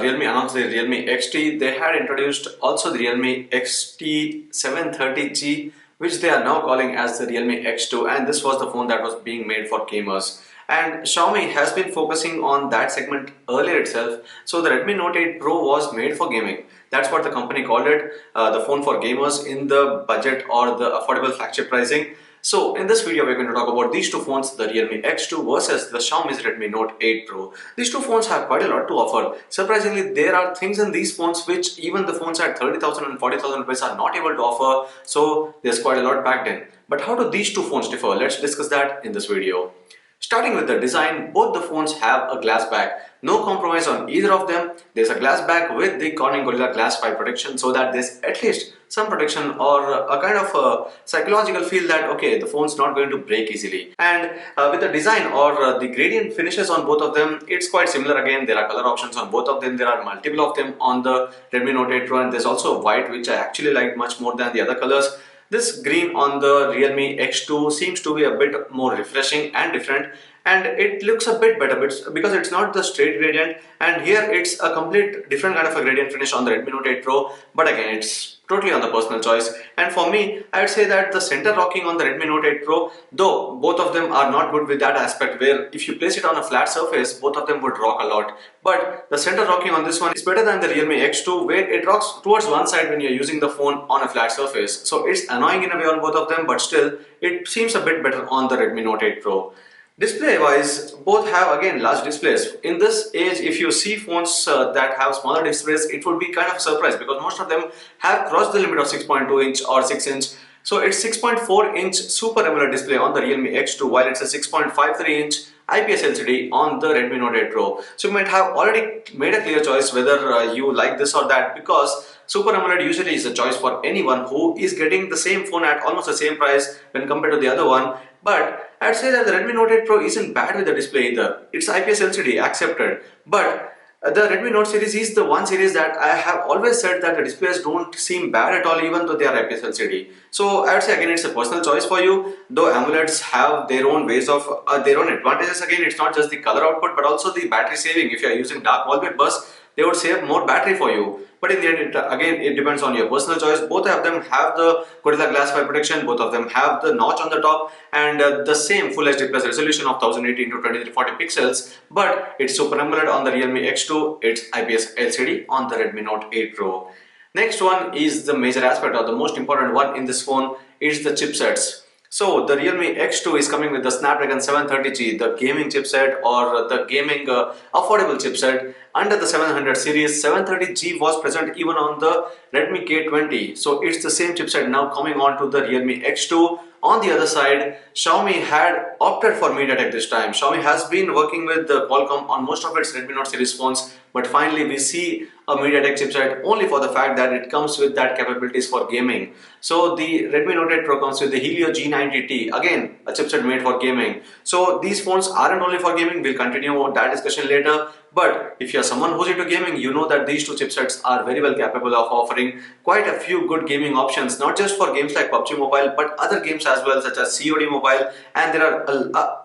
Realme announced the Realme XT, they had introduced also the Realme XT730G, which they are now calling as the Realme X2, and this was the phone that was being made for gamers. And Xiaomi has been focusing on that segment earlier itself. So the Redmi Note 8 Pro was made for gaming. That's what the company called it, the phone for gamers in the budget or the affordable flagship pricing. So in this video, we're going to talk about these two phones, the Realme X2 versus the Xiaomi's Redmi Note 8 Pro. These two phones have quite a lot to offer. Surprisingly, there are things in these phones which even the phones at 30,000 and 40,000 rupees are not able to offer. So there's quite a lot packed in. But how do these two phones differ? Let's discuss that in this video. Starting with the design, both the phones have a glass back. No compromise on either of them. There's a glass back with the Corning Gorilla Glass 5 protection so that there's at least some protection or a kind of a psychological feel that okay, the phone's not going to break easily. And with the design or the gradient finishes on both of them, it's quite similar again. There are color options on both of them. There are multiple of them on the Redmi Note 8 Pro, and there's also white, which I actually like much more than the other colors. This green on the Realme X2 seems to be a bit more refreshing and different, and it looks a bit better because it's not the straight gradient, and here it's a complete different kind of a gradient finish on the Redmi Note 8 Pro, but again it's totally on the personal choice. And for me, I would say that the center rocking on the Redmi Note 8 Pro, though both of them are not good with that aspect where if you place it on a flat surface, both of them would rock a lot. But the center rocking on this one is better than the Realme X2 where it rocks towards one side when you're using the phone on a flat surface. So it's annoying in a way on both of them, but still it seems a bit better on the Redmi Note 8 Pro. Display wise, both have again large displays. In this age, if you see phones that have smaller displays, it would be kind of a surprise because most of them have crossed the limit of 6.2 inch or 6 inch. So it's 6.4 inch Super AMOLED display on the Realme X2 while it's a 6.53 inch IPS LCD on the Redmi Note 8 Pro. So you might have already made a clear choice whether you like this or that, because Super AMOLED usually is a choice for anyone who is getting the same phone at almost the same price when compared to the other one. But I'd say that the Redmi Note 8 Pro isn't bad with the display either. It's IPS LCD, accepted. But the Redmi Note series is the one series that I have always said that the displays don't seem bad at all even though they are IPS LCD. So I would say again it's a personal choice for you, though AMOLEDs have their own ways of, their own advantages. Again, it's not just the color output but also the battery saving. If you are using dark wallpapers, they would save more battery for you. But in the end, again, it depends on your personal choice. Both of them have the Gorilla Glass 5 protection, both of them have the notch on the top and the same Full HD Plus resolution of 1080 into 2340 pixels. But it's Super AMOLED on the Realme X2, it's IPS LCD on the Redmi Note 8 Pro. Next one is the major aspect or the most important one in this phone is the chipsets. So the Realme X2 is coming with the Snapdragon 730G, the gaming chipset or the gaming affordable chipset under the 700 series. 730G was present even on the Redmi K20. So it's the same chipset now coming on to the Realme X2. On the other side, Xiaomi had opted for MediaTek this time. Xiaomi has been working with Qualcomm on most of its Redmi Note series phones, but finally we see a MediaTek chipset only for the fact that it comes with that capabilities for gaming. So the Redmi Note 8 Pro comes with the Helio G90T, again a chipset made for gaming. So these phones aren't only for gaming, we'll continue that discussion later. But if you're someone who's into gaming, you know that these two chipsets are very well capable of offering quite a few good gaming options, not just for games like PUBG Mobile, but other games as well, such as COD Mobile. And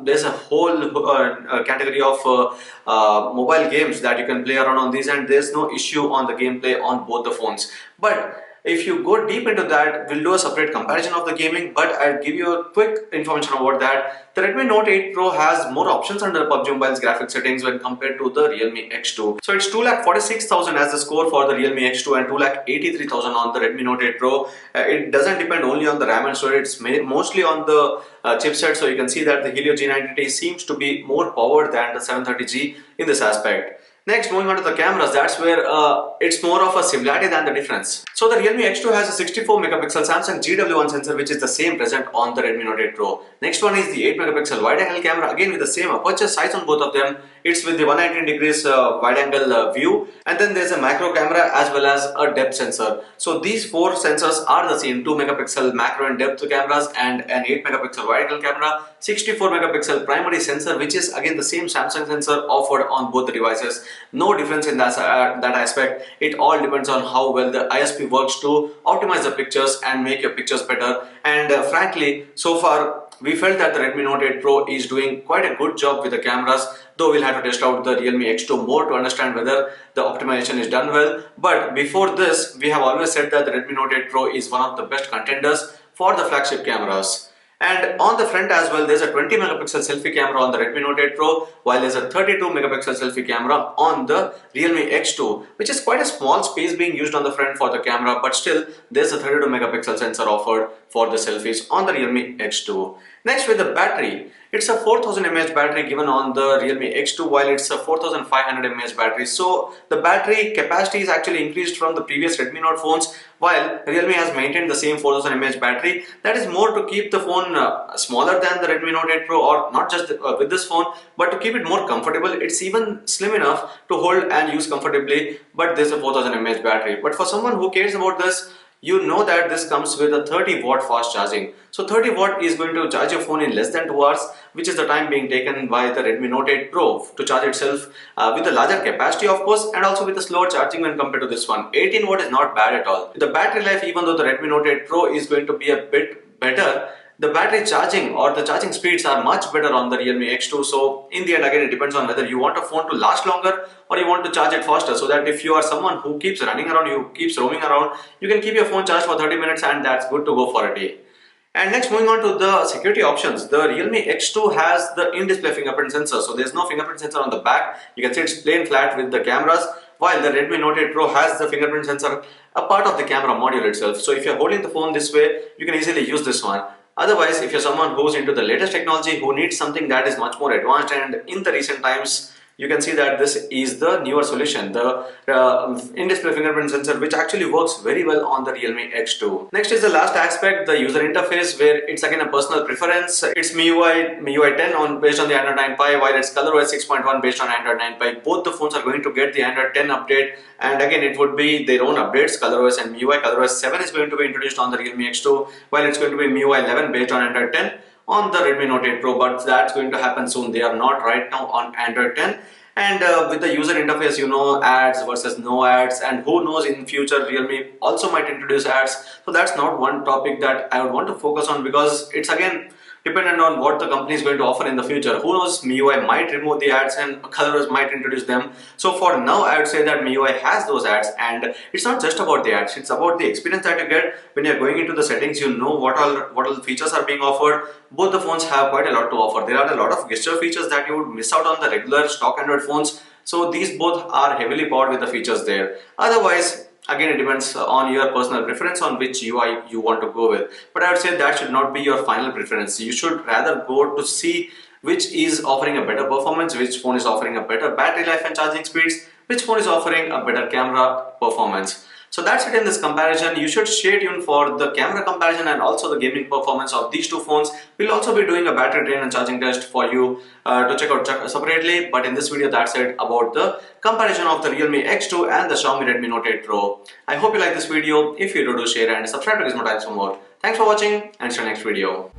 there's a whole category of mobile games that you can play around on these, and there's no issue on the gameplay on both the phones. But if you go deep into that, we'll do a separate comparison of the gaming, but I'll give you a quick information about that. The Redmi Note 8 Pro has more options under PUBG Mobile's graphics settings when compared to the Realme X2. So it's 2,46,000 as the score for the Realme X2 and 2,83,000 on the Redmi Note 8 Pro. It doesn't depend only on the RAM and storage, it's mostly on the chipset. So you can see that the Helio G90T seems to be more powered than the 730G in this aspect. Next, moving on to the cameras, that's where it's more of a similarity than the difference. So the Realme X2 has a 64 megapixel Samsung GW1 sensor, which is the same present on the Redmi Note 8 Pro. Next one is the 8 megapixel wide angle camera, again with the same aperture size on both of them. It's with the 119 degrees wide angle view, and then there's a macro camera as well as a depth sensor. So these four sensors are the same: 2 megapixel macro and depth cameras and an 8 megapixel wide angle camera, 64 megapixel primary sensor, which is again the same Samsung sensor offered on both the devices. No difference in that aspect. It all depends on how well the ISP works to optimize the pictures and make your pictures better. And frankly, so far we felt that the Redmi Note 8 Pro is doing quite a good job with the cameras, though we'll have to test out the Realme X2 more to understand whether the optimization is done well. But before this, we have always said that the Redmi Note 8 Pro is one of the best contenders for the flagship cameras. And on the front as well, there's a 20 megapixel selfie camera on the Redmi Note 8 Pro, while there's a 32 megapixel selfie camera on the Realme X2, which is quite a small space being used on the front for the camera, but still there's a 32 megapixel sensor offered for the selfies on the Realme X2. Next, with the battery, it's a 4000 mAh battery given on the Realme X2, while it's a 4500 mAh battery. So the battery capacity is actually increased from the previous Redmi Note phones, while Realme has maintained the same 4000 mAh battery. That is more to keep the phone smaller than the Redmi Note 8 Pro, or not just with this phone, but to keep it more comfortable. It's even slim enough to hold and use comfortably, but there's a 4000 mAh battery. But for someone who cares about this, you know that this comes with a 30 watt fast charging. So 30 watt is going to charge your phone in less than 2 hours, which is the time being taken by the Redmi Note 8 Pro to charge itself, with a larger capacity of course, and also with a slower charging when compared to this one. 18 watt is not bad at all. The battery life, even though the Redmi Note 8 Pro is going to be a bit better, the battery charging or the charging speeds are much better on the Realme X2. So in the end, again, it depends on whether you want a phone to last longer or you want to charge it faster, so that if you are someone who keeps running around, you keeps roaming around, you can keep your phone charged for 30 minutes and that's good to go for a day. And next, moving on to the security options, the Realme X2 has the in-display fingerprint sensor. So there's no fingerprint sensor on the back. You can see it's plain flat with the cameras, while the Redmi Note 8 Pro has the fingerprint sensor a part of the camera module itself. So if you're holding the phone this way, you can easily use this one. Otherwise, if you're someone who's into the latest technology, who needs something that is much more advanced, and in the recent times, you can see that this is the newer solution, the in-display fingerprint sensor, which actually works very well on the Realme X2. Next is the last aspect, the user interface, where it's again a personal preference. It's MIUI 10 based on the Android 9 Pie, while it's ColorOS 6.1 based on Android 9 Pie. Both the phones are going to get the Android 10 update, and again it would be their own updates, ColorOS and MIUI. ColorOS 7 is going to be introduced on the Realme X2, while it's going to be MIUI 11 based on Android 10 on the Redmi Note 8 Pro, but that's going to happen soon. They are not right now on Android 10. And with the user interface, you know, ads versus no ads, and who knows, in future Realme also might introduce ads. So that's not one topic that I would want to focus on, because it's again dependent on what the company is going to offer in the future. Who knows, MIUI might remove the ads and ColorOS might introduce them. So for now, I would say that MIUI has those ads, and it's not just about the ads, it's about the experience that you get when you're going into the settings. You know what all features are being offered. Both the phones have quite a lot to offer. There are a lot of gesture features that you would miss out on the regular stock Android phones. So these both are heavily powered with the features there. Otherwise, again, it depends on your personal preference on which UI you want to go with. But I would say that should not be your final preference. You should rather go to see which is offering a better performance, which phone is offering a better battery life and charging speeds, which phone is offering a better camera performance. So that's it in this comparison. You should stay tuned for the camera comparison and also the gaming performance of these two phones. We'll also be doing a battery drain and charging test for you to check out separately. But in this video, that's it about the comparison of the Realme X2 and the Xiaomi Redmi Note 8 Pro. I hope you like this video. If you do, share and subscribe to Gizmo Times for more. Thanks for watching, and see you next video.